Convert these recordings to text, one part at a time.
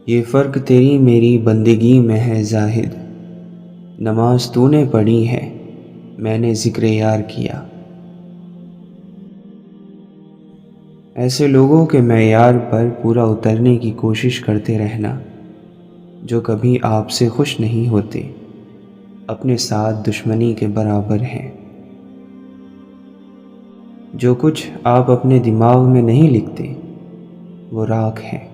یہ فرق تیری میری بندگی میں ہے زاہد، نماز تو نے پڑھی ہے میں نے ذکر یار کیا۔ ایسے لوگوں کے معیار پر پورا اترنے کی کوشش کرتے رہنا جو کبھی آپ سے خوش نہیں ہوتے، اپنے ساتھ دشمنی کے برابر ہیں۔ جو کچھ آپ اپنے دماغ میں نہیں لکھتے وہ راکھ ہے۔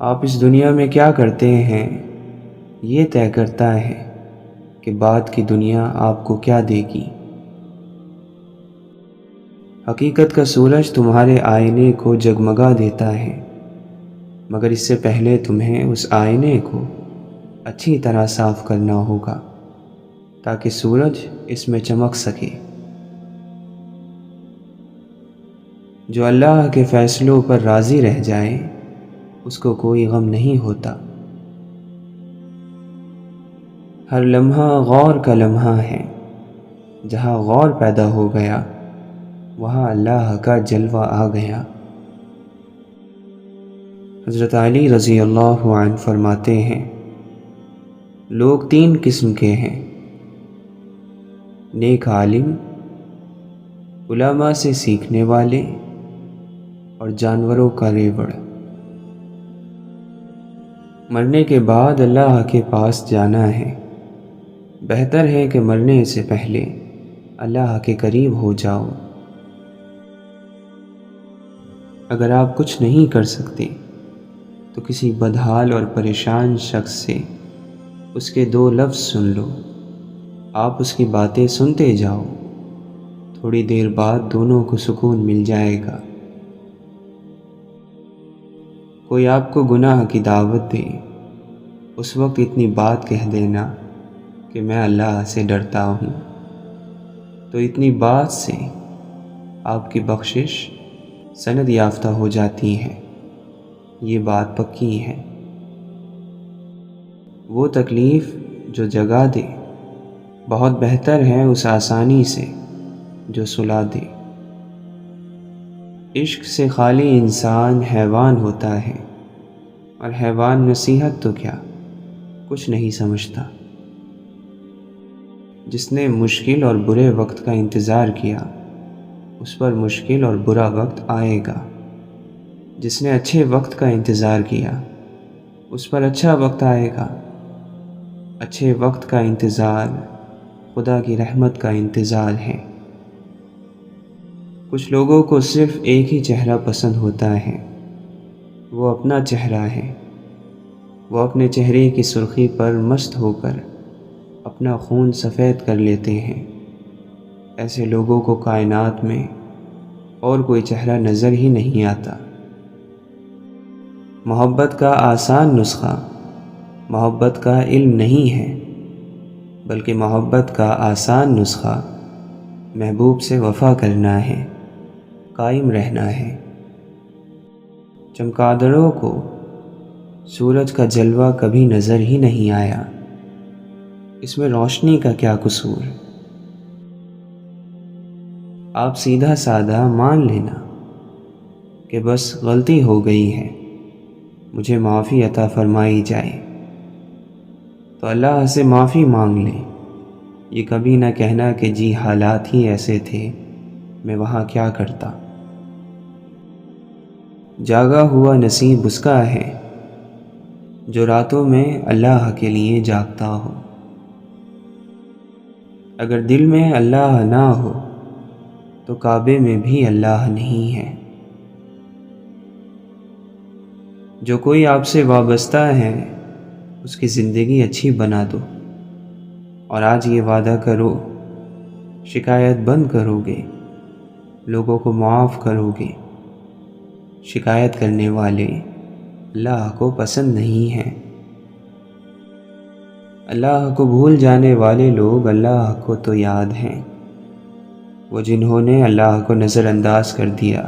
آپ اس دنیا میں کیا کرتے ہیں یہ طے کرتا ہے کہ بعد کی دنیا آپ کو کیا دے گی۔ حقیقت کا سورج تمہارے آئینے کو جگمگا دیتا ہے، مگر اس سے پہلے تمہیں اس آئینے کو اچھی طرح صاف کرنا ہوگا تاکہ سورج اس میں چمک سکے۔ جو اللہ کے فیصلوں پر راضی رہ جائے اس کو کوئی غم نہیں ہوتا۔ ہر لمحہ غور کا لمحہ ہے، جہاں غور پیدا ہو گیا وہاں اللہ کا جلوہ آ گیا۔ حضرت علی رضی اللہ عنہ فرماتے ہیں، لوگ تین قسم کے ہیں: نیک عالم، علماء سے سیکھنے والے اور جانوروں کا ریوڑ۔ مرنے کے بعد اللہ کے پاس جانا ہے، بہتر ہے کہ مرنے سے پہلے اللہ کے قریب ہو جاؤ۔ اگر آپ کچھ نہیں کر سکتے تو کسی بدحال اور پریشان شخص سے اس کے دو لفظ سن لو، آپ اس کی باتیں سنتے جاؤ، تھوڑی دیر بعد دونوں کو سکون مل جائے گا۔ کوئی آپ کو گناہ کی دعوت دے، اس وقت اتنی بات کہہ دینا کہ میں اللہ سے ڈرتا ہوں، تو اتنی بات سے آپ کی بخشش سند یافتہ ہو جاتی ہے، یہ بات پکی ہے۔ وہ تکلیف جو جگا دے بہت بہتر ہے اس آسانی سے جو سلا دے۔ عشق سے خالی انسان حیوان ہوتا ہے، اور حیوان نصیحت تو کیا کچھ نہیں سمجھتا۔ جس نے مشکل اور برے وقت کا انتظار کیا اس پر مشکل اور برا وقت آئے گا، جس نے اچھے وقت کا انتظار کیا اس پر اچھا وقت آئے گا۔ اچھے وقت کا انتظار خدا کی رحمت کا انتظار ہے۔ کچھ لوگوں کو صرف ایک ہی چہرہ پسند ہوتا ہے، وہ اپنا چہرہ ہے۔ وہ اپنے چہرے کی سرخی پر مست ہو کر اپنا خون سفید کر لیتے ہیں۔ ایسے لوگوں کو کائنات میں اور کوئی چہرہ نظر ہی نہیں آتا۔ محبت کا آسان نسخہ محبت کا علم نہیں ہے، بلکہ محبت کا آسان نسخہ محبوب سے وفا کرنا ہے، قائم رہنا ہے۔ چمگادڑوں کو سورج کا جلوہ کبھی نظر ہی نہیں آیا، اس میں روشنی کا کیا قصور؟ آپ سیدھا سادہ مان لینا کہ بس غلطی ہو گئی ہے، مجھے معافی عطا فرمائی جائے، تو اللہ سے معافی مانگ لیں۔ یہ کبھی نہ کہنا کہ جی حالات ہی ایسے تھے، میں وہاں کیا کرتا۔ جاگا ہوا نصیب اس کا ہے جو راتوں میں اللہ کے لیے جاگتا ہو۔ اگر دل میں اللہ نہ ہو تو کعبے میں بھی اللہ نہیں ہے۔ جو کوئی آپ سے وابستہ ہے اس کی زندگی اچھی بنا دو، اور آج یہ وعدہ کرو شکایت بند کرو گے، لوگوں کو معاف کرو گے۔ شکایت کرنے والے اللہ کو پسند نہیں ہیں۔ اللہ کو بھول جانے والے لوگ اللہ کو تو یاد ہیں۔ وہ جنہوں نے اللہ کو نظر انداز کر دیا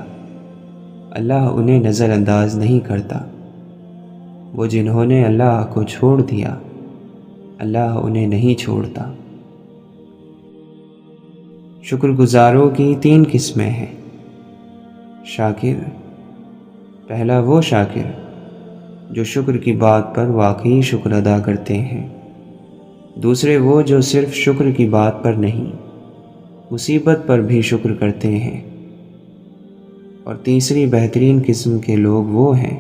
اللہ انہیں نظر انداز نہیں کرتا۔ وہ جنہوں نے اللہ کو چھوڑ دیا اللہ انہیں نہیں چھوڑتا۔ شکر گزاروں کی 3 قسمیں ہیں۔ شاکر، پہلا وہ شاکر جو شکر کی بات پر واقعی شکر ادا کرتے ہیں۔ دوسرے وہ جو صرف شکر کی بات پر نہیں، مصیبت پر بھی شکر کرتے ہیں۔ اور تیسری بہترین قسم کے لوگ وہ ہیں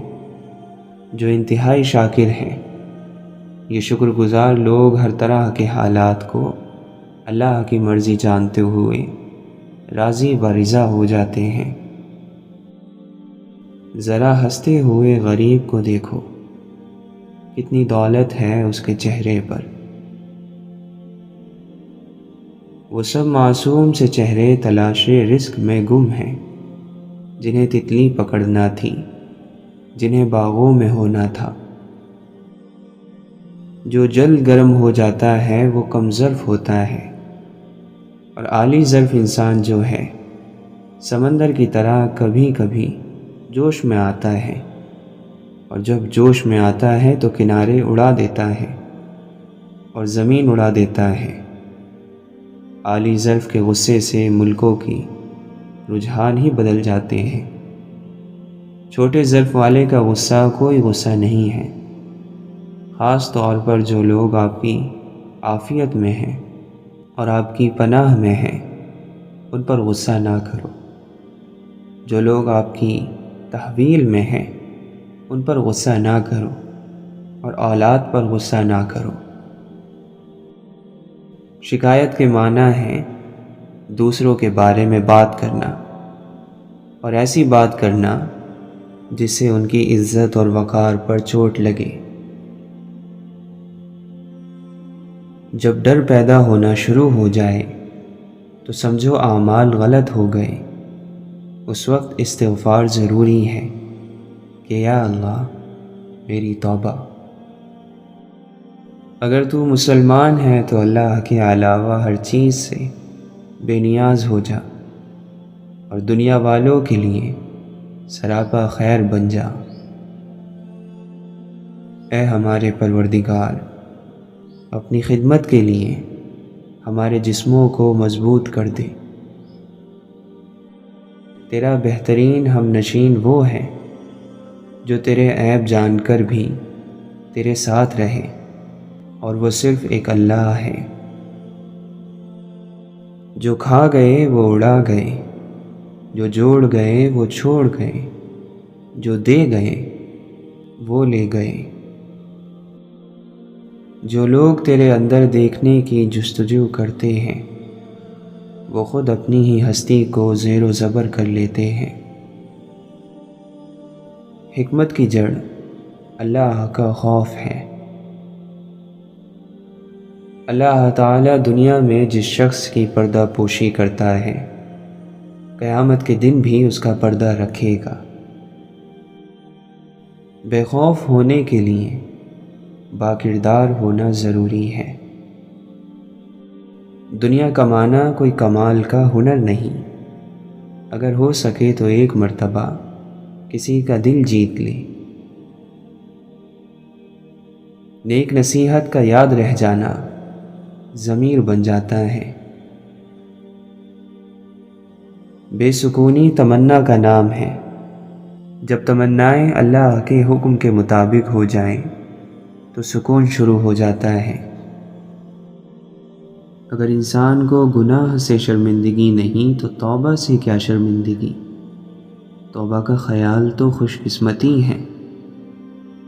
جو انتہائی شاکر ہیں۔ یہ شکر گزار لوگ ہر طرح کے حالات کو اللہ کی مرضی جانتے ہوئے راضی و رضا ہو جاتے ہیں۔ ذرا ہنستے ہوئے غریب کو دیکھو، کتنی دولت ہے اس کے چہرے پر۔ وہ سب معصوم سے چہرے تلاش رزق میں گم ہیں، جنہیں تتلی پکڑنا تھی، جنہیں باغوں میں ہونا تھا۔ جو جلد گرم ہو جاتا ہے وہ کم ظرف ہوتا ہے، اور عالی ظرف انسان جو ہے سمندر کی طرح کبھی کبھی جوش میں آتا ہے، اور جب جوش میں آتا ہے تو کنارے اڑا دیتا ہے اور زمین اڑا دیتا ہے۔ عالی ظرف کے غصے سے ملکوں کی رجحان ہی بدل جاتے ہیں۔ چھوٹے ظرف والے کا غصہ کوئی غصہ نہیں ہے۔ خاص طور پر جو لوگ آپ کی عافیت میں ہیں اور آپ کی پناہ میں ہیں، ان پر غصہ نہ کرو۔ جو لوگ آپ کی تحویل میں ہیں، ان پر غصہ نہ کرو، اور اولاد پر غصہ نہ کرو۔ شکایت کے معنی ہے دوسروں کے بارے میں بات کرنا، اور ایسی بات کرنا جس سے ان کی عزت اور وقار پر چوٹ لگے۔ جب ڈر پیدا ہونا شروع ہو جائے تو سمجھو اعمال غلط ہو گئے۔ اس وقت استغفار ضروری ہے کہ یا اللہ میری توبہ۔ اگر تو مسلمان ہے تو اللہ کے علاوہ ہر چیز سے بے نیاز ہو جا، اور دنیا والوں کے لیے سراپا خیر بن جا۔ اے ہمارے پروردگار، اپنی خدمت کے لیے ہمارے جسموں کو مضبوط کر دے۔ تیرا بہترین ہم نشین وہ ہے جو تیرے عیب جان کر بھی تیرے ساتھ رہے، اور وہ صرف ایک اللہ ہے۔ جو کھا گئے وہ اڑا گئے، جو جوڑ گئے وہ چھوڑ گئے، جو دے گئے وہ لے گئے۔ جو لوگ تیرے اندر دیکھنے کی جستجو کرتے ہیں، وہ خود اپنی ہی ہستی کو زیر و زبر کر لیتے ہیں۔ حکمت کی جڑ اللہ کا خوف ہے۔ اللہ تعالیٰ دنیا میں جس شخص کی پردہ پوشی کرتا ہے، قیامت کے دن بھی اس کا پردہ رکھے گا۔ بے خوف ہونے کے لیے باکردار ہونا ضروری ہے۔ دنیا کمانا کوئی کمال کا ہنر نہیں۔ اگر ہو سکے تو ایک مرتبہ کسی کا دل جیت لے۔ نیک نصیحت کا یاد رہ جانا ضمیر بن جاتا ہے۔ بے سکونی تمنا کا نام ہے۔ جب تمنائیں اللہ کے حکم کے مطابق ہو جائیں تو سکون شروع ہو جاتا ہے۔ اگر انسان کو گناہ سے شرمندگی نہیں تو توبہ سے کیا شرمندگی؟ توبہ کا خیال تو خوش قسمتی ہے،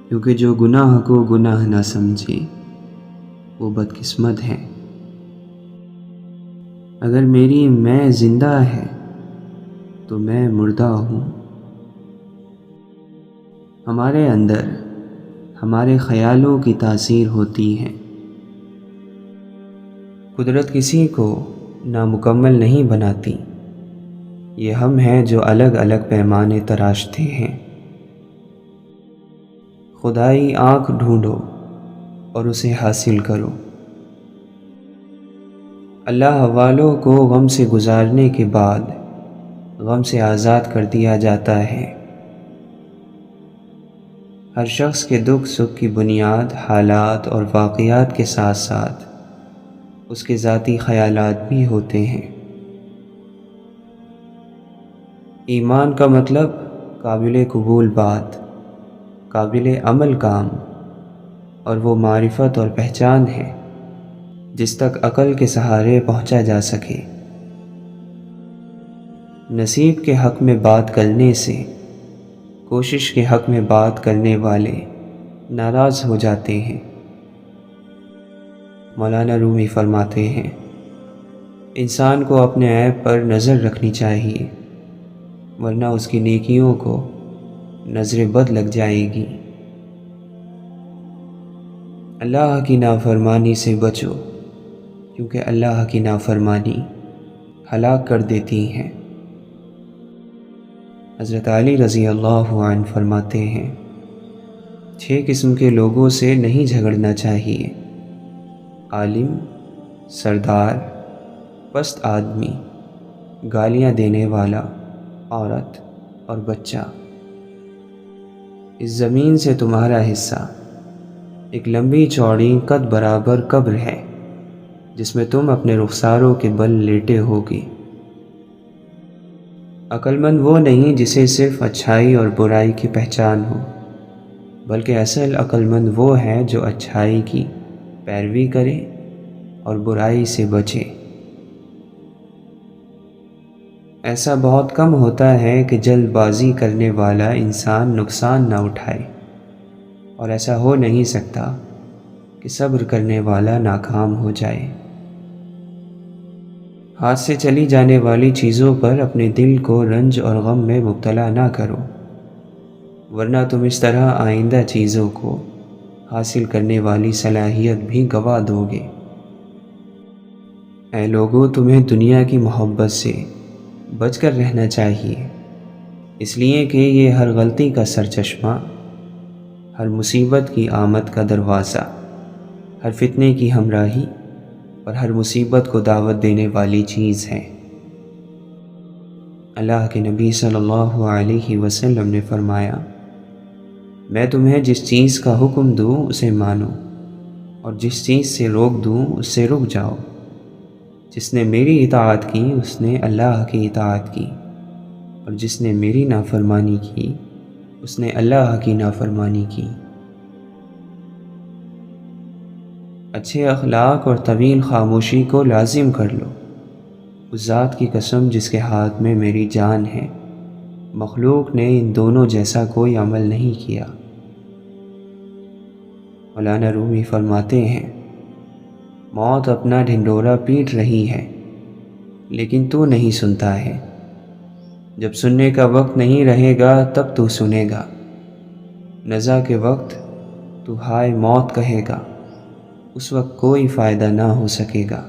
کیونکہ جو گناہ کو گناہ نہ سمجھے وہ بدقسمت ہے۔ اگر میری میں زندہ ہے تو میں مردہ ہوں۔ ہمارے اندر ہمارے خیالوں کی تاثیر ہوتی ہے۔ قدرت کسی کو نامکمل نہیں بناتی، یہ ہم ہیں جو الگ الگ پیمانے تراشتے ہیں۔ خدائی آنکھ ڈھونڈو اور اسے حاصل کرو۔ اللہ والوں کو غم سے گزارنے کے بعد غم سے آزاد کر دیا جاتا ہے۔ ہر شخص کے دکھ سکھ کی بنیاد حالات اور واقعات کے ساتھ ساتھ اس کے ذاتی خیالات بھی ہوتے ہیں۔ ایمان کا مطلب قابل قبول بات، قابل عمل کام، اور وہ معرفت اور پہچان ہے جس تک عقل کے سہارے پہنچا جا سکے۔ نصیب کے حق میں بات کرنے سے کوشش کے حق میں بات کرنے والے ناراض ہو جاتے ہیں۔ مولانا رومی فرماتے ہیں، انسان کو اپنے عیب پر نظر رکھنی چاہیے، ورنہ اس کی نیکیوں کو نظر بد لگ جائے گی۔ اللہ کی نافرمانی سے بچو، کیونکہ اللہ کی نافرمانی ہلاک کر دیتی ہیں۔ حضرت علی رضی اللہ عنہ فرماتے ہیں، 6 قسم کے لوگوں سے نہیں جھگڑنا چاہیے: عالم، سردار، پست آدمی، گالیاں دینے والا، عورت اور بچہ۔ اس زمین سے تمہارا حصہ ایک لمبی چوڑی قد برابر قبر ہے جس میں تم اپنے رخساروں کے بل لیٹے ہوگے۔ عقل مند وہ نہیں جسے صرف اچھائی اور برائی کی پہچان ہو، بلکہ اصل عقل مند وہ ہے جو اچھائی کی پیروی کرے اور برائی سے بچے۔ ایسا بہت کم ہوتا ہے کہ جلد بازی کرنے والا انسان نقصان نہ اٹھائے، اور ایسا ہو نہیں سکتا کہ صبر کرنے والا ناکام ہو جائے۔ ہاتھ سے چلی جانے والی چیزوں پر اپنے دل کو رنج اور غم میں مبتلا نہ کرو، ورنہ تم اس طرح آئندہ چیزوں کو حاصل کرنے والی صلاحیت بھی گنوا دو گے۔ اے لوگو، تمہیں دنیا کی محبت سے بچ کر رہنا چاہیے، اس لیے کہ یہ ہر غلطی کا سرچشمہ، ہر مصیبت کی آمد کا دروازہ، ہر فتنے کی ہمراہی اور ہر مصیبت کو دعوت دینے والی چیز ہے۔ اللہ کے نبی صلی اللہ علیہ وسلم نے فرمایا، میں تمہیں جس چیز کا حکم دوں اسے مانو، اور جس چیز سے روک دوں اس سے رک جاؤ۔ جس نے میری اطاعت کی اس نے اللہ کی اطاعت کی، اور جس نے میری نافرمانی کی اس نے اللہ کی نافرمانی کی۔ اچھے اخلاق اور طویل خاموشی کو لازم کر لو۔ اس ذات کی قسم جس کے ہاتھ میں میری جان ہے، مخلوق نے ان دونوں جیسا کوئی عمل نہیں کیا۔ مولانا رومی فرماتے ہیں، موت اپنا ڈھنڈورا پیٹ رہی ہے لیکن تو نہیں سنتا ہے۔ جب سننے کا وقت نہیں رہے گا تب تو سنے گا۔ نزا کے وقت تو ہائے موت کہے گا، اس وقت کوئی فائدہ نہ ہو سکے گا۔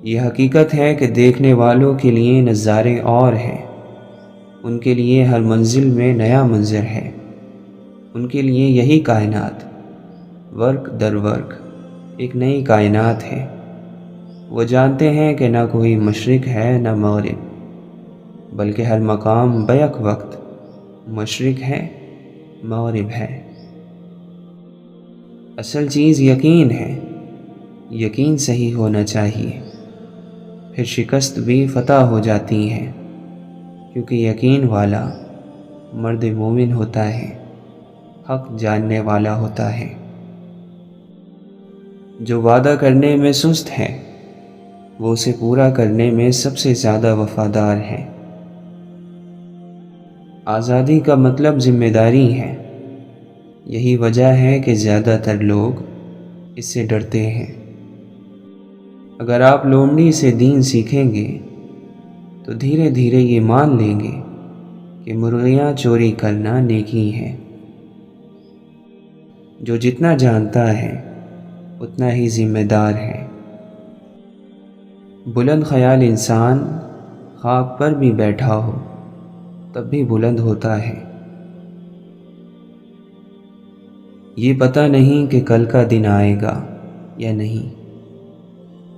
یہ حقیقت ہے کہ دیکھنے والوں کے لیے نظارے اور ہیں، ان کے لیے ہر منزل میں نیا منظر ہے، ان کے لیے یہی کائنات ورق در ورق ایک نئی کائنات ہے۔ وہ جانتے ہیں کہ نہ کوئی مشرق ہے نہ مغرب، بلکہ ہر مقام بیک وقت مشرق ہے مغرب ہے۔ اصل چیز یقین ہے، یقین صحیح ہونا چاہیے، پھر شکست بھی فتح ہو جاتی ہے، کیونکہ یقین والا مرد مومن ہوتا ہے، حق جاننے والا ہوتا ہے۔ جو وعدہ کرنے میں سست ہے وہ اسے پورا کرنے میں سب سے زیادہ وفادار ہے۔ آزادی کا مطلب ذمہ داری ہے، یہی وجہ ہے کہ زیادہ تر لوگ اس سے ڈرتے ہیں۔ اگر آپ لومڑی سے دین سیکھیں گے تو دھیرے دھیرے یہ مان لیں گے کہ مرغیاں چوری کرنا نیکی ہے۔ جو جتنا جانتا ہے اتنا ہی ذمہ دار ہے۔ بلند خیال انسان خاک پر بھی بیٹھا ہو تب بھی بلند ہوتا ہے۔ یہ پتہ نہیں کہ کل کا دن آئے گا یا نہیں،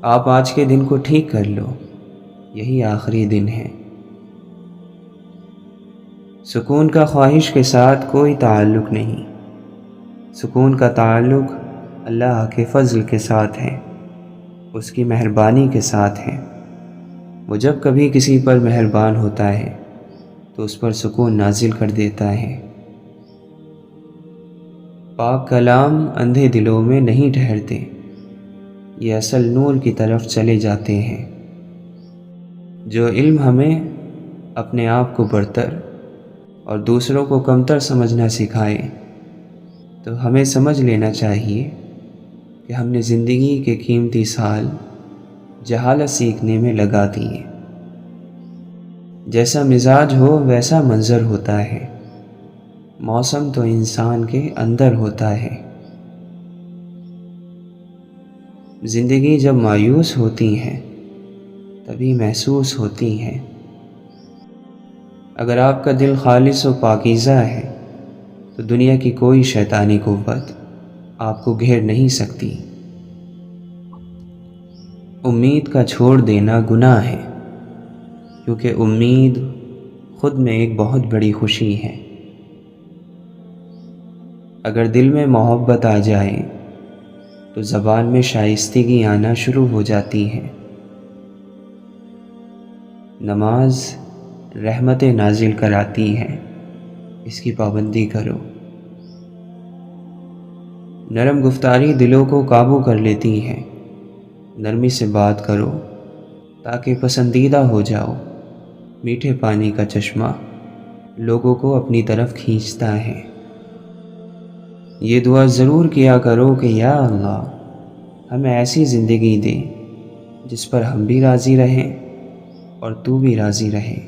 آپ آج کے دن کو ٹھیک کر لو، یہی آخری دن ہے۔ سکون کا خواہش کے ساتھ کوئی تعلق نہیں، سکون کا تعلق اللہ کے فضل کے ساتھ ہے، اس کی مہربانی کے ساتھ ہے۔ وہ جب کبھی کسی پر مہربان ہوتا ہے تو اس پر سکون نازل کر دیتا ہے۔ پاک کلام اندھے دلوں میں نہیں ٹھہرتے، یہ اصل نور کی طرف چلے جاتے ہیں۔ جو علم ہمیں اپنے آپ کو برتر اور دوسروں کو کمتر سمجھنا سکھائے، تو ہمیں سمجھ لینا چاہیے کہ ہم نے زندگی کے قیمتی سال جہالت سیکھنے میں لگا دیے۔ جیسا مزاج ہو ویسا منظر ہوتا ہے، موسم تو انسان کے اندر ہوتا ہے۔ زندگی جب مایوس ہوتی ہے تبھی محسوس ہوتی ہے۔ اگر آپ کا دل خالص و پاکیزہ ہے تو دنیا کی کوئی شیطانی قوت آپ کو گھیر نہیں سکتی۔ امید کا چھوڑ دینا گناہ ہے، کیونکہ امید خود میں ایک بہت بڑی خوشی ہے۔ اگر دل میں محبت آ جائے تو زبان میں شائستگی آنا شروع ہو جاتی ہے۔ نماز رحمتیں نازل کراتی ہے، اس کی پابندی کرو۔ نرم گفتاری دلوں کو قابو کر لیتی ہے، نرمی سے بات کرو تاکہ پسندیدہ ہو جاؤ۔ میٹھے پانی کا چشمہ لوگوں کو اپنی طرف کھینچتا ہے۔ یہ دعا ضرور کیا کرو کہ یا اللہ ہمیں ایسی زندگی دے جس پر ہم بھی راضی رہیں اور تو بھی راضی رہے۔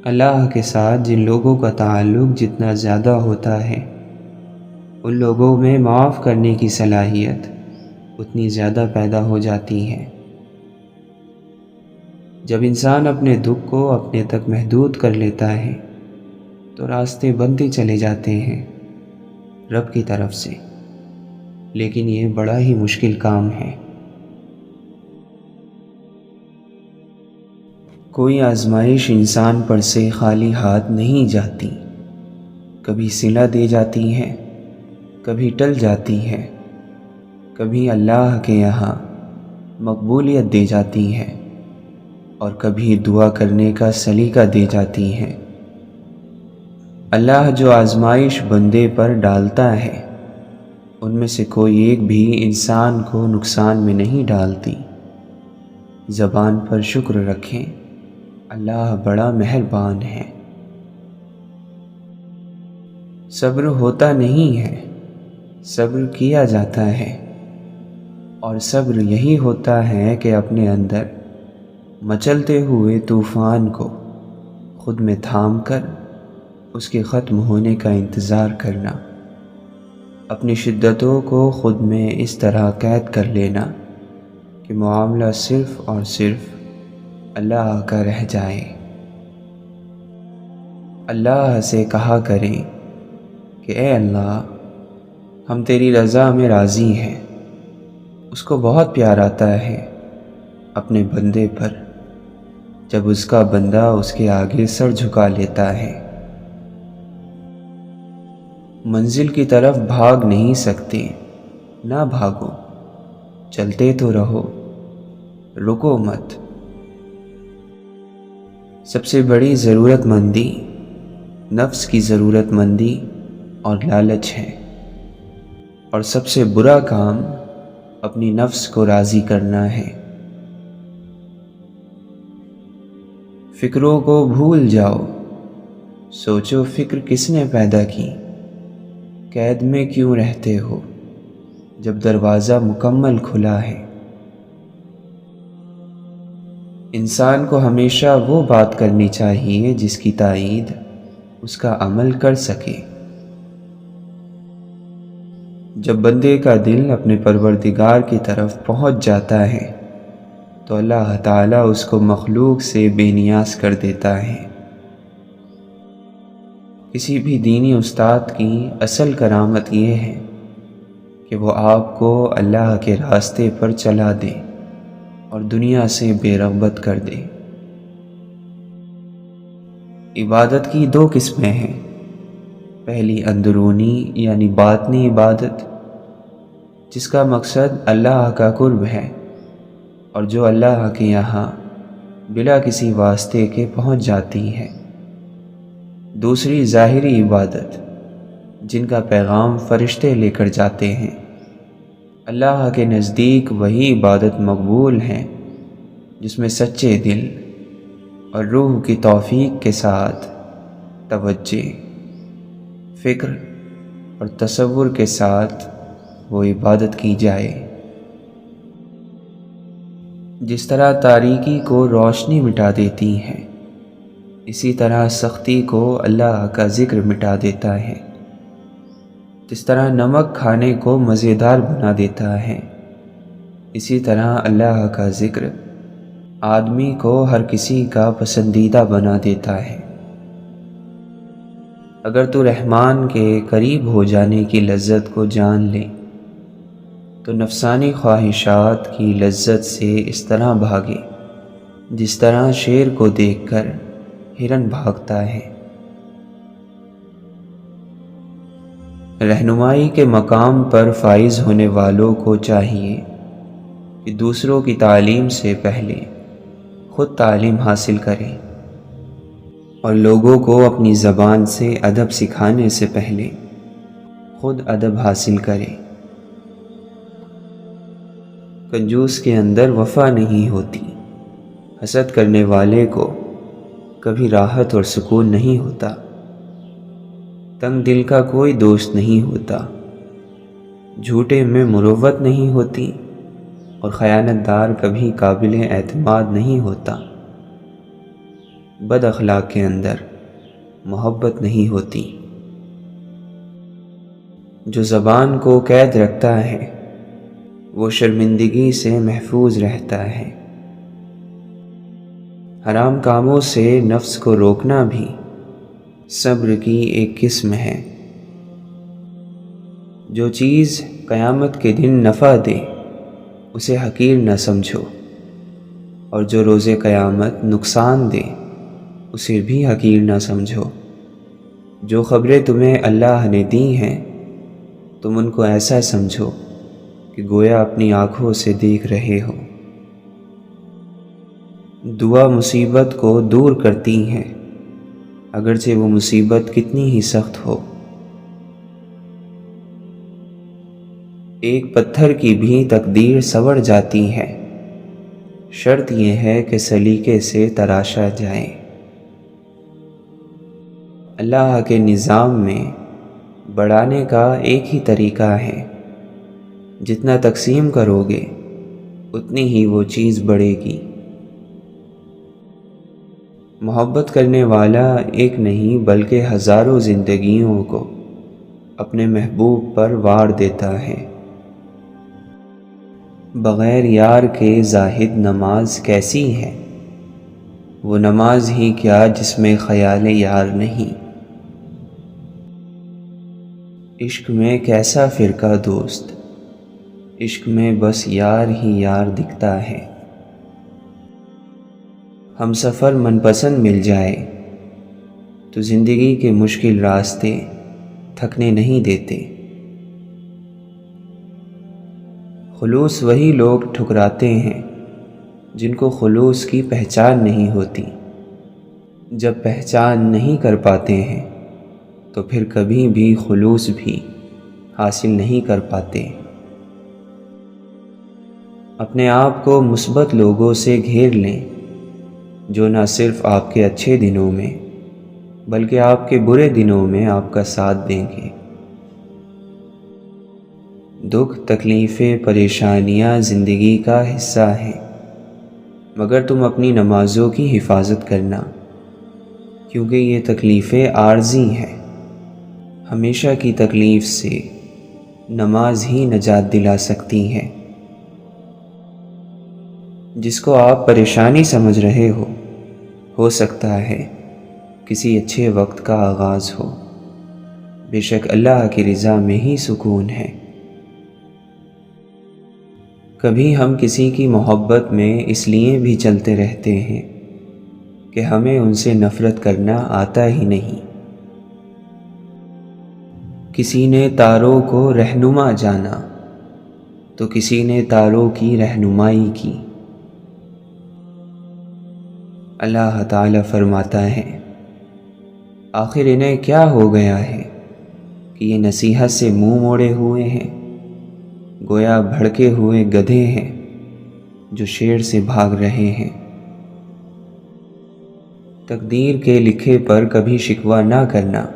اللہ کے ساتھ جن لوگوں کا تعلق جتنا زیادہ ہوتا ہے، ان لوگوں میں معاف کرنے کی صلاحیت اتنی زیادہ پیدا ہو جاتی ہے۔ جب انسان اپنے دکھ کو اپنے تک محدود کر لیتا ہے تو راستے بنتے چلے جاتے ہیں رب کی طرف سے، لیکن یہ بڑا ہی مشکل کام ہے۔ کوئی آزمائش انسان پر سے خالی ہاتھ نہیں جاتی، کبھی صلہ دے جاتی ہے، کبھی ٹل جاتی ہے، کبھی اللہ کے یہاں مقبولیت دے جاتی ہے اور کبھی دعا کرنے کا سلیقہ دے جاتی ہے۔ اللہ جو آزمائش بندے پر ڈالتا ہے ان میں سے کوئی ایک بھی انسان کو نقصان میں نہیں ڈالتی۔ زبان پر شکر رکھیں، اللہ بڑا مہربان ہے۔ صبر ہوتا نہیں ہے، صبر کیا جاتا ہے، اور صبر یہی ہوتا ہے کہ اپنے اندر مچلتے ہوئے طوفان کو خود میں تھام کر اس کے ختم ہونے کا انتظار کرنا، اپنی شدتوں کو خود میں اس طرح قید کر لینا کہ معاملہ صرف اور صرف اللہ کا رہ جائے۔ اللہ سے کہا کریں کہ اے اللہ ہم تیری رضا میں راضی ہیں۔ اس کو بہت پیار آتا ہے اپنے بندے پر جب اس کا بندہ اس کے آگے سر جھکا لیتا ہے۔ منزل کی طرف بھاگ نہیں سکتے، نہ بھاگو، چلتے تو رہو، رکو مت۔ سب سے بڑی ضرورت مندی نفس کی ضرورت مندی اور لالچ ہے، اور سب سے برا کام اپنی نفس کو راضی کرنا ہے۔ فکروں کو بھول جاؤ، سوچو فکر کس نے پیدا کی، قید میں کیوں رہتے ہو جب دروازہ مکمل کھلا ہے۔ انسان کو ہمیشہ وہ بات کرنی چاہیے جس کی تائید اس کا عمل کر سکے۔ جب بندے کا دل اپنے پروردگار کی طرف پہنچ جاتا ہے تو اللہ تعالیٰ اس کو مخلوق سے بے نیاز کر دیتا ہے۔ کسی بھی دینی استاد کی اصل کرامت یہ ہے کہ وہ آپ کو اللہ کے راستے پر چلا دے اور دنیا سے بے رغبت کر دے۔ عبادت کی دو قسمیں ہیں، پہلی اندرونی یعنی باطنی عبادت جس کا مقصد اللہ کا قرب ہے، اور جو اللہ کے یہاں بلا کسی واسطے کے پہنچ جاتی ہے۔ دوسری ظاہری عبادت جن کا پیغام فرشتے لے کر جاتے ہیں، اللہ کے نزدیک وہی عبادت مقبول ہے جس میں سچے دل اور روح کی توفیق کے ساتھ توجہ، فکر اور تصور کے ساتھ وہ عبادت کی جائے۔ جس طرح تاریکی کو روشنی مٹا دیتی ہے، اسی طرح سختی کو اللہ کا ذکر مٹا دیتا ہے۔ جس طرح نمک کھانے کو مزیدار بنا دیتا ہے، اسی طرح اللہ کا ذکر آدمی کو ہر کسی کا پسندیدہ بنا دیتا ہے۔ اگر تو رحمان کے قریب ہو جانے کی لذت کو جان لے تو نفسانی خواہشات کی لذت سے اس طرح بھاگے جس طرح شیر کو دیکھ کر ہرن بھاگتا ہے۔ رہنمائی کے مقام پر فائز ہونے والوں کو چاہیے کہ دوسروں کی تعلیم سے پہلے خود تعلیم حاصل کریں، اور لوگوں کو اپنی زبان سے ادب سکھانے سے پہلے خود ادب حاصل کریں۔ کنجوس کے اندر وفا نہیں ہوتی، حسد کرنے والے کو کبھی راحت اور سکون نہیں ہوتا، تنگ دل کا کوئی دوست نہیں ہوتا، جھوٹے میں مروت نہیں ہوتی، اور خیانت دار کبھی قابل اعتماد نہیں ہوتا۔ بد اخلاق کے اندر محبت نہیں ہوتی۔ جو زبان کو قید رکھتا ہے وہ شرمندگی سے محفوظ رہتا ہے۔ حرام کاموں سے نفس کو روکنا بھی صبر کی ایک قسم ہے۔ جو چیز قیامت کے دن نفع دے اسے حقیر نہ سمجھو، اور جو روز قیامت نقصان دے اسے بھی حقیر نہ سمجھو۔ جو خبریں تمہیں اللہ نے دی ہیں تم ان کو ایسا سمجھو کہ گویا اپنی آنکھوں سے دیکھ رہے ہو۔ دعا مصیبت کو دور کرتی ہے اگرچہ وہ مصیبت کتنی ہی سخت ہو۔ ایک پتھر کی بھی تقدیر سنور جاتی ہے، شرط یہ ہے کہ سلیقے سے تراشا جائے۔ اللہ کے نظام میں بڑھانے کا ایک ہی طریقہ ہے، جتنا تقسیم کرو گے اتنی ہی وہ چیز بڑھے گی۔ محبت کرنے والا ایک نہیں بلکہ ہزاروں زندگیوں کو اپنے محبوب پر وار دیتا ہے۔ بغیر یار کے زاہد نماز کیسی ہے؟ وہ نماز ہی کیا جس میں خیال یار نہیں۔ عشق میں کیسا فرقہ دوست، عشق میں بس یار ہی یار دکھتا ہے۔ ہم سفر من پسند مل جائے تو زندگی کے مشکل راستے تھکنے نہیں دیتے۔ خلوص وہی لوگ ٹھکراتے ہیں جن کو خلوص کی پہچان نہیں ہوتی۔ جب پہچان نہیں کر پاتے ہیں تو پھر کبھی بھی خلوص بھی حاصل نہیں کر پاتے۔ اپنے آپ کو مثبت لوگوں سے گھیر لیں جو نہ صرف آپ کے اچھے دنوں میں بلکہ آپ کے برے دنوں میں آپ کا ساتھ دیں گے۔ دکھ، تکلیفیں، پریشانیاں زندگی کا حصہ ہیں، مگر تم اپنی نمازوں کی حفاظت کرنا، کیونکہ یہ تکلیفیں عارضی ہیں۔ ہمیشہ کی تکلیف سے نماز ہی نجات دلا سکتی ہے۔ جس کو آپ پریشانی سمجھ رہے ہو سکتا ہے کسی اچھے وقت کا آغاز ہو۔ بے شک اللہ کی رضا میں ہی سکون ہے۔ کبھی ہم کسی کی محبت میں اس لیے بھی چلتے رہتے ہیں کہ ہمیں ان سے نفرت کرنا آتا ہی نہیں۔ کسی نے تاروں کو رہنما جانا تو کسی نے تاروں کی رہنمائی کی۔ اللہ تعالیٰ فرماتا ہے، آخر انہیں کیا ہو گیا ہے کہ یہ نصیحت سے منہ موڑے ہوئے ہیں؟ گویا بھڑکے ہوئے گدھے ہیں جو شیر سے بھاگ رہے ہیں۔ تقدیر کے لکھے پر کبھی شکوہ نہ کرنا۔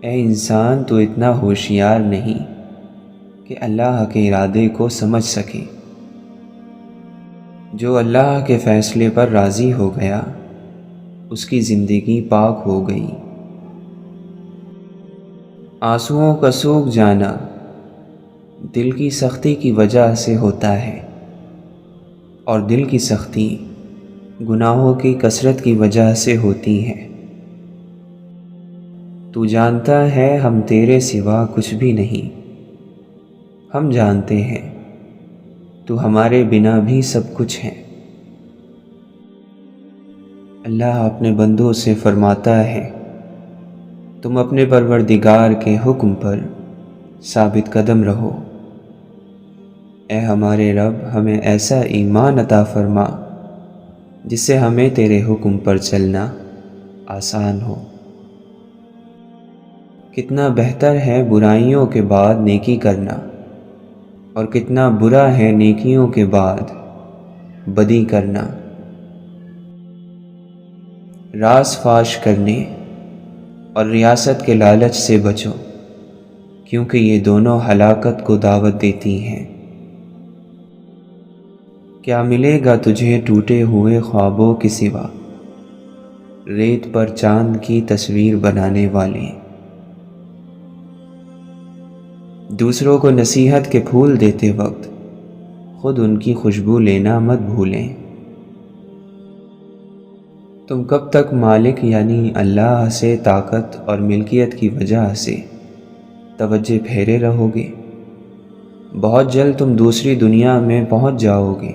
اے انسان، تو اتنا ہوشیار نہیں کہ اللہ کے ارادے کو سمجھ سکے۔ جو اللہ کے فیصلے پر راضی ہو گیا اس کی زندگی پاک ہو گئی۔ آنسوؤں کا سوکھ جانا دل کی سختی کی وجہ سے ہوتا ہے، اور دل کی سختی گناہوں کی کثرت کی وجہ سے ہوتی ہے۔ تو جانتا ہے ہم تیرے سوا کچھ بھی نہیں، ہم جانتے ہیں تو ہمارے بنا بھی سب کچھ ہے۔ اللہ اپنے بندوں سے فرماتا ہے، تم اپنے پروردگار کے حکم پر ثابت قدم رہو۔ اے ہمارے رب، ہمیں ایسا ایمان عطا فرما جس سے ہمیں تیرے حکم پر چلنا آسان ہو۔ کتنا بہتر ہے برائیوں کے بعد نیکی کرنا، اور کتنا برا ہے نیکیوں کے بعد بدی کرنا۔ راز فاش کرنے اور ریاست کے لالچ سے بچو، کیونکہ یہ دونوں ہلاکت کو دعوت دیتی ہیں۔ کیا ملے گا تجھے ٹوٹے ہوئے خوابوں کے سوا ریت پر چاند کی تصویر بنانے والے؟ دوسروں کو نصیحت کے پھول دیتے وقت خود ان کی خوشبو لینا مت بھولیں۔ تم کب تک مالک یعنی اللہ سے طاقت اور ملکیت کی وجہ سے توجہ پھیرے رہو گے؟ بہت جلد تم دوسری دنیا میں پہنچ جاؤ گے،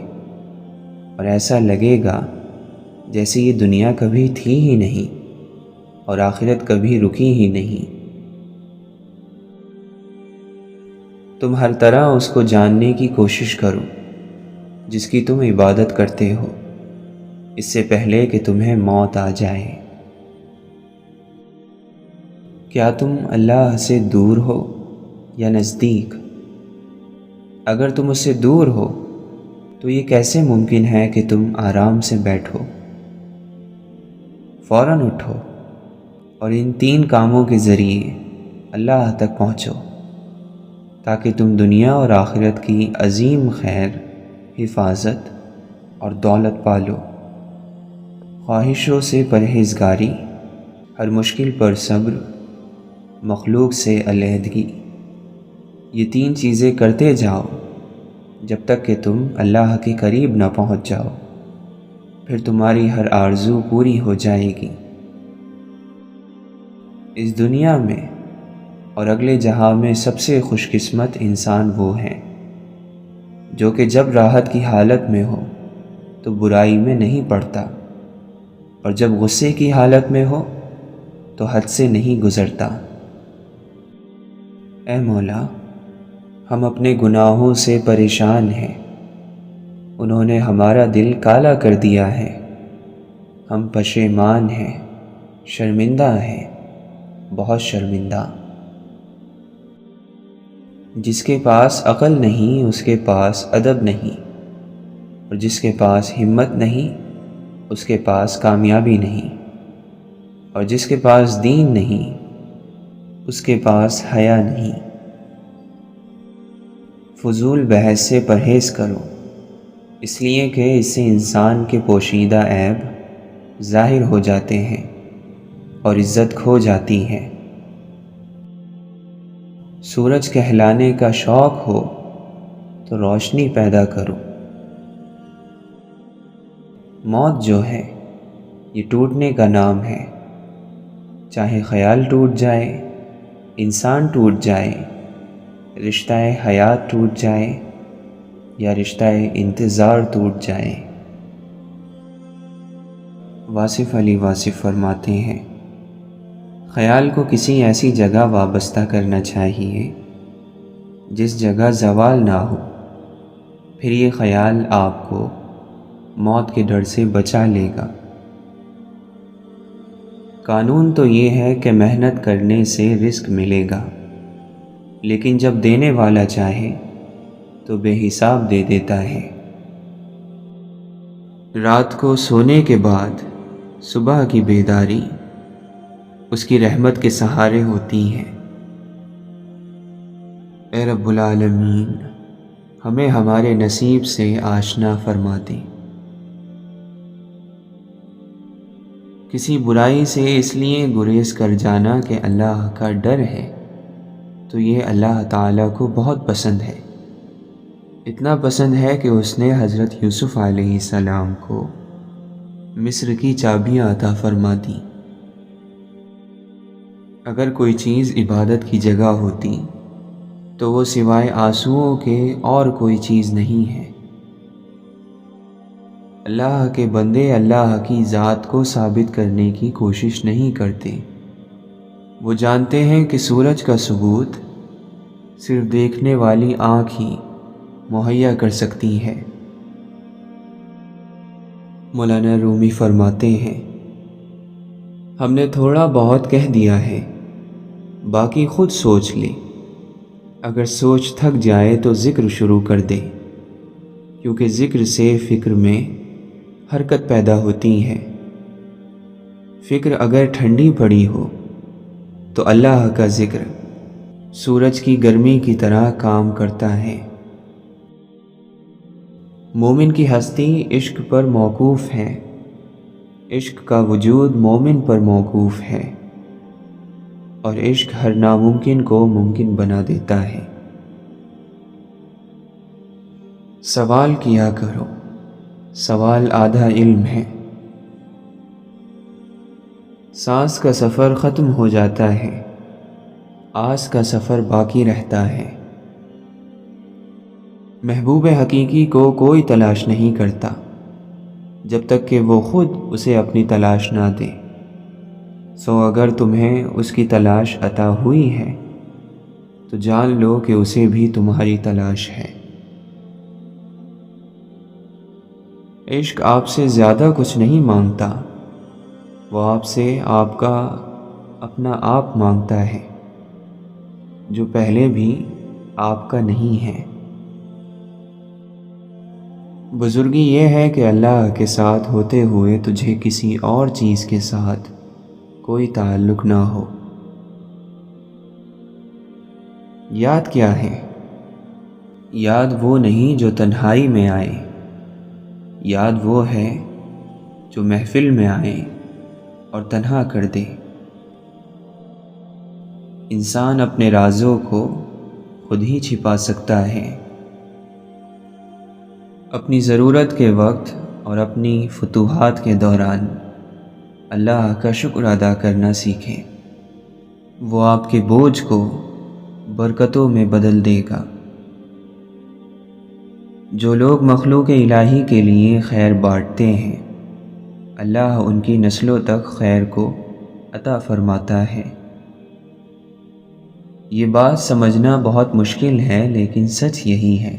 اور ایسا لگے گا جیسے یہ دنیا کبھی تھی ہی نہیں اور آخرت کبھی رکی ہی نہیں۔ تم ہر طرح اس کو جاننے کی کوشش کرو جس کی تم عبادت کرتے ہو، اس سے پہلے کہ تمہیں موت آ جائے۔ کیا تم اللہ سے دور ہو یا نزدیک؟ اگر تم اس سے دور ہو تو یہ کیسے ممکن ہے کہ تم آرام سے بیٹھو؟ فوراً اٹھو اور ان 3 کاموں کے ذریعے اللہ تک پہنچو، تاکہ تم دنیا اور آخرت کی عظیم خیر، حفاظت اور دولت پالو۔ خواہشوں سے پرہیزگاری، ہر مشکل پر صبر، مخلوق سے علیحدگی، یہ 3 چیزیں کرتے جاؤ جب تک کہ تم اللہ کے قریب نہ پہنچ جاؤ، پھر تمہاری ہر آرزو پوری ہو جائے گی۔ اس دنیا میں اور اگلے جہاں میں سب سے خوش قسمت انسان وہ ہیں جو کہ جب راحت کی حالت میں ہو تو برائی میں نہیں پڑتا، اور جب غصے کی حالت میں ہو تو حد سے نہیں گزرتا۔ اے مولا، ہم اپنے گناہوں سے پریشان ہیں، انہوں نے ہمارا دل کالا کر دیا ہے، ہم پشیمان ہیں، شرمندہ ہیں، بہت شرمندہ۔ جس کے پاس عقل نہیں اس کے پاس ادب نہیں، اور جس کے پاس ہمت نہیں اس کے پاس کامیابی نہیں، اور جس کے پاس دین نہیں اس کے پاس حیا نہیں۔ فضول بحث سے پرہیز کرو، اس لیے کہ اس سے انسان کے پوشیدہ عیب ظاہر ہو جاتے ہیں اور عزت کھو جاتی ہے۔ سورج کہلانے کا شوق ہو تو روشنی پیدا کرو۔ موت جو ہے یہ ٹوٹنے کا نام ہے، چاہے خیال ٹوٹ جائے، انسان ٹوٹ جائے، رشتہ حیات ٹوٹ جائے یا رشتہ انتظار ٹوٹ جائے۔ واصف علی واصف فرماتے ہیں، خیال کو کسی ایسی جگہ وابستہ کرنا چاہیے جس جگہ زوال نہ ہو، پھر یہ خیال آپ کو موت کے ڈر سے بچا لے گا۔ قانون تو یہ ہے کہ محنت کرنے سے رزق ملے گا، لیکن جب دینے والا چاہے تو بے حساب دے دیتا ہے۔ رات کو سونے کے بعد صبح کی بیداری اس کی رحمت کے سہارے ہوتی ہے۔ اے رب العالمین، ہمیں ہمارے نصیب سے آشنا فرما دے۔ کسی برائی سے اس لیے گریز کر جانا کہ اللہ کا ڈر ہے تو یہ اللہ تعالیٰ کو بہت پسند ہے۔ اتنا پسند ہے کہ اس نے حضرت یوسف علیہ السلام کو مصر کی چابیاں عطا فرما دیں۔ اگر کوئی چیز عبادت کی جگہ ہوتی تو وہ سوائے آنسوؤں کے اور کوئی چیز نہیں ہے۔ اللہ کے بندے اللہ کی ذات کو ثابت کرنے کی کوشش نہیں کرتے۔ وہ جانتے ہیں کہ سورج کا ثبوت صرف دیکھنے والی آنکھ ہی مہیا کر سکتی ہے۔ مولانا رومی فرماتے ہیں، ہم نے تھوڑا بہت کہہ دیا ہے، باقی خود سوچ لے۔ اگر سوچ تھک جائے تو ذکر شروع کر دے، کیونکہ ذکر سے فکر میں حرکت پیدا ہوتی ہے۔ فکر اگر ٹھنڈی پڑی ہو تو اللہ کا ذکر سورج کی گرمی کی طرح کام کرتا ہے۔ مومن کی ہستی عشق پر موقوف ہے، عشق کا وجود مومن پر موقوف ہے، اور عشق ہر ناممکن کو ممکن بنا دیتا ہے۔ سوال کیا کرو، سوال آدھا علم ہے۔ سانس کا سفر ختم ہو جاتا ہے، آس کا سفر باقی رہتا ہے۔ محبوب حقیقی کو کوئی تلاش نہیں کرتا جب تک کہ وہ خود اسے اپنی تلاش نہ دے۔ سو اگر تمہیں اس کی تلاش عطا ہوئی ہے تو جان لو کہ اسے بھی تمہاری تلاش ہے۔ عشق آپ سے زیادہ کچھ نہیں مانگتا، وہ آپ سے آپ کا اپنا آپ مانگتا ہے، جو پہلے بھی آپ کا نہیں ہے۔ بزرگی یہ ہے کہ اللہ کے ساتھ ہوتے ہوئے تجھے کسی اور چیز کے ساتھ کوئی تعلق نہ ہو۔ یاد کیا ہے؟ یاد وہ نہیں جو تنہائی میں آئے، یاد وہ ہے جو محفل میں آئے اور تنہا کر دے۔ انسان اپنے رازوں کو خود ہی چھپا سکتا ہے۔ اپنی ضرورت کے وقت اور اپنی فتوحات کے دوران اللہ کا شکر ادا کرنا سیکھیں، وہ آپ کے بوجھ کو برکتوں میں بدل دے گا۔ جو لوگ مخلوق الہی کے لیے خیر بانٹتے ہیں، اللہ ان کی نسلوں تک خیر کو عطا فرماتا ہے۔ یہ بات سمجھنا بہت مشکل ہے، لیکن سچ یہی ہے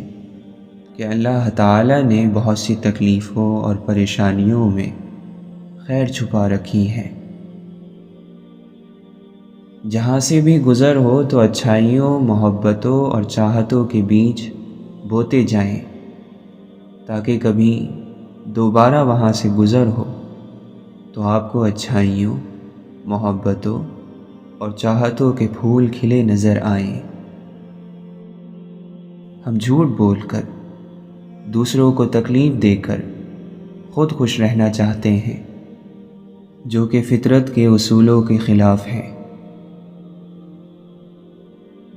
کہ اللہ تعالیٰ نے بہت سی تکلیفوں اور پریشانیوں میں خیر چھپا رکھی ہے۔ جہاں سے بھی گزر ہو تو اچھائیوں، محبتوں اور چاہتوں کے بیچ بوتے جائیں، تاکہ کبھی دوبارہ وہاں سے گزر ہو تو آپ کو اچھائیوں، محبتوں اور چاہتوں کے پھول کھلے نظر آئیں۔ ہم جھوٹ بول کر، دوسروں کو تکلیف دے کر خود خوش رہنا چاہتے ہیں، جو کہ فطرت کے اصولوں کے خلاف ہے۔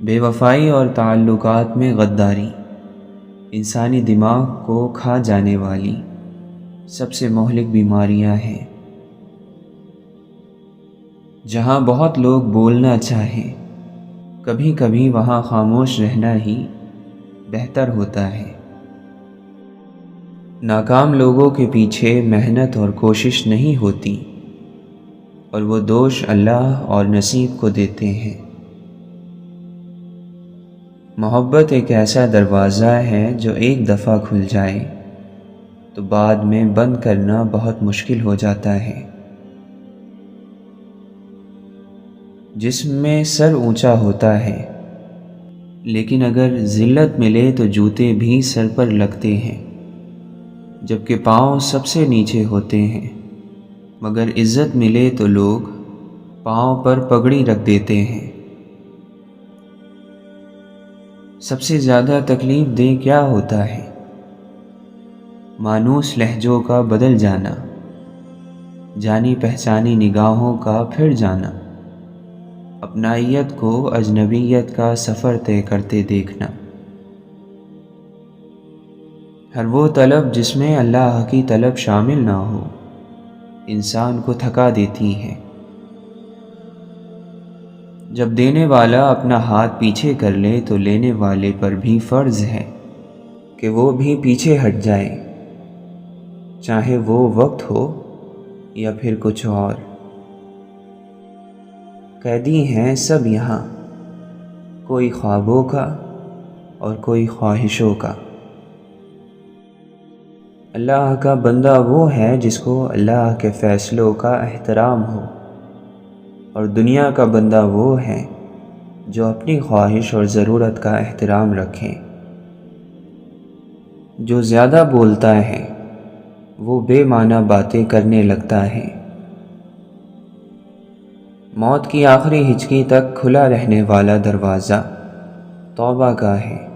بے وفائی اور تعلقات میں غداری انسانی دماغ کو کھا جانے والی سب سے مہلک بیماریاں ہیں۔ جہاں بہت لوگ بولنا چاہیں، کبھی کبھی وہاں خاموش رہنا ہی بہتر ہوتا ہے۔ ناکام لوگوں کے پیچھے محنت اور کوشش نہیں ہوتی، اور وہ دوش اللہ اور نصیب کو دیتے ہیں۔ محبت ایک ایسا دروازہ ہے جو ایک دفعہ کھل جائے تو بعد میں بند کرنا بہت مشکل ہو جاتا ہے۔ جسم میں سر اونچا ہوتا ہے، لیکن اگر ذلت ملے تو جوتے بھی سر پر لگتے ہیں، جبکہ پاؤں سب سے نیچے ہوتے ہیں، مگر عزت ملے تو لوگ پاؤں پر پگڑی رکھ دیتے ہیں۔ سب سے زیادہ تکلیف دہ کیا ہوتا ہے؟ مانوس لہجوں کا بدل جانا، جانی پہچانی نگاہوں کا پھر جانا، اپنائیت کو اجنبیت کا سفر طے کرتے دیکھنا۔ ہر وہ طلب جس میں اللہ کی طلب شامل نہ ہو انسان کو تھکا دیتی ہے۔ جب دینے والا اپنا ہاتھ پیچھے کر لے تو لینے والے پر بھی فرض ہے کہ وہ بھی پیچھے ہٹ جائے، چاہے وہ وقت ہو یا پھر کچھ اور۔ قیدی ہیں سب یہاں، کوئی خوابوں کا اور کوئی خواہشوں کا۔ اللہ کا بندہ وہ ہے جس کو اللہ کے فیصلوں کا احترام ہو، اور دنیا کا بندہ وہ ہے جو اپنی خواہش اور ضرورت کا احترام رکھے۔ جو زیادہ بولتا ہے وہ بے معنی باتیں کرنے لگتا ہے۔ موت کی آخری ہچکی تک کھلا رہنے والا دروازہ توبہ کا ہے۔